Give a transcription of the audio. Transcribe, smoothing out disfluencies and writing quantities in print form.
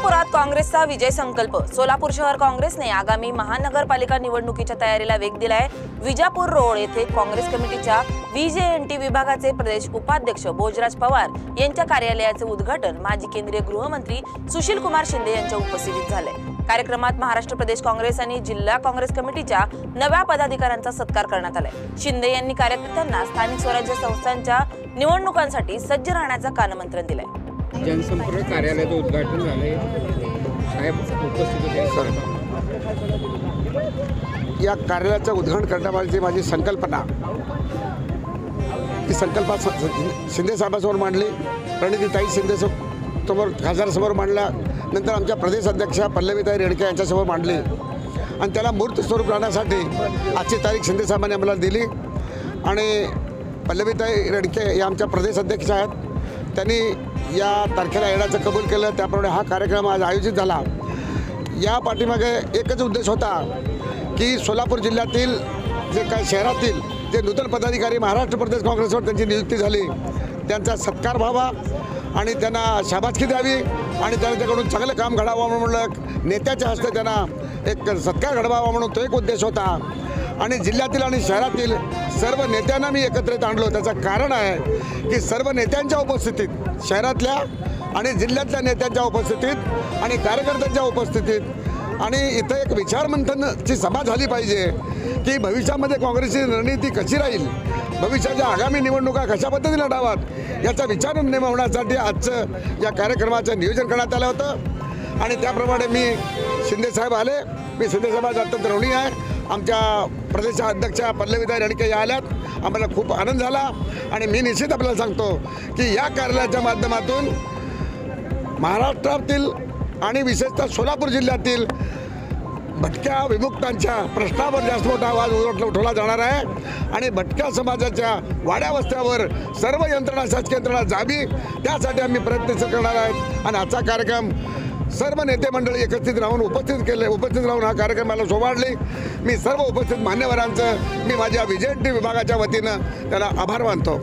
सोलापुरात काँग्रेसचा विजय संकल्प। सोलापूर शहर काँग्रेसने आगामी महानगरपालिका निवडणुकीच्या तयारीला वेग दिलाय। विजापूर रोड येथे काँग्रेस कमिटीच्या VJNT विभागाचे प्रदेश उपाध्यक्ष भोजराज पवार यांच्या कार्यालयाचे उद्घाटन माजी केंद्रीय गृहमंत्री सुशील कुमार शिंदे यांच्या उपस्थितीत झाले। कार्यक्रमात महाराष्ट्र प्रदेश काँग्रेस आणि जिल्हा काँग्रेस कमिटीच्या नव्या पदाधिकाऱ्यांचा सत्कार करण्यात आला। शिंदे यांनी कार्यकर्त्यांना स्थानिक स्वराज्य संस्थांच्या निवडणुकांसाठी सज्ज राहण्याचं कानमंत्रण दिलंय। जनसंपर्क कार्यालयाचं उद्घाटन झाले, साहेब उपस्थित होते। या कार्यालयाचं उद्घाटन करण्याची माझी संकल्पना ही संकल्पना शिंदे साहेबांसमोर मांडली, प्रणितीताई शिंदे समोर खासदारांसमोर मांडला, नंतर आमच्या प्रदेश अध्यक्षा पल्लवीताई रेडके यांच्यासमोर मांडली आणि त्याला मूर्त स्वरूप राहण्यासाठी आजची तारीख शिंदे साहेबांनी आम्हाला दिली। आणि पल्लवीताई रेडके या आमच्या प्रदेश अध्यक्ष आहेत, त्यांनी या तारखेला येण्याचं कबूल केलं। त्याप्रमाणे हा कार्यक्रम आज आयोजित झाला। या पाठीमागे एकच उद्देश होता की सोलापूर जिल्ह्यातील जे काही शहरातील जे नूतन पदाधिकारी महाराष्ट्र प्रदेश काँग्रेसवर त्यांची नियुक्ती झाली त्यांचा सत्कार व्हावा आणि त्यांना शाबासकी द्यावी आणि त्यांच्याकडून चांगलं काम घडावं म्हणून नेत्याच्या हस्ते त्यांना एक सत्कार घडवावा म्हणून तो एक उद्देश होता। आणि जिल्ह्यातील आणि शहरातील सर्व नेत्यांना मी एकत्रित आणलो। त्याचं कारण आहे की सर्व नेत्यांच्या उपस्थितीत, शहरातल्या आणि जिल्ह्यातल्या नेत्यांच्या उपस्थितीत आणि कार्यकर्त्यांच्या उपस्थितीत आणि इथं एक विचारमंथनची सभा झाली पाहिजे की भविष्यामध्ये काँग्रेसची रणनीती कशी राहील, भविष्याच्या आगामी निवडणुका कशा पद्धतीने लढावात याचा विचार होण्यासाठी आजचं या कार्यक्रमाचं नियोजन करण्यात आलं होतं। आणि त्याप्रमाणे मी शिंदेसाहेब आले, मी शिंदेसाहेबांचा अत्यंत ऋणी आहे। आमच्या प्रदेश अध्यक्षा पल्लवीताई रेडके या आल्यात, आम्हाला खूप आनंद झाला। आणि मी निश्चित आपल्याला सांगतो की या कार्यालयाच्या माध्यमातून महाराष्ट्रातील आणि विशेषतः सोलापूर जिल्ह्यातील भटक्या विमुक्तांच्या प्रश्नावर जास्त मोठा आवाज उठवला जाणार आहे आणि भटक्या समाजाच्या वाड्या वस्त्यावर सर्व यंत्रणा, शासकीय यंत्रणा जावी त्यासाठी आम्ही प्रयत्न करणार आहोत। आणि आजचा कार्यक्रम सर्व नेते मंडळी उपस्थित राहून हा कार्यक्रमाला शोभाडले। मी सर्व उपस्थित मान्यवरांचं मी माझ्या VJNT विभागाच्या वतीनं त्यांना आभार मानतो।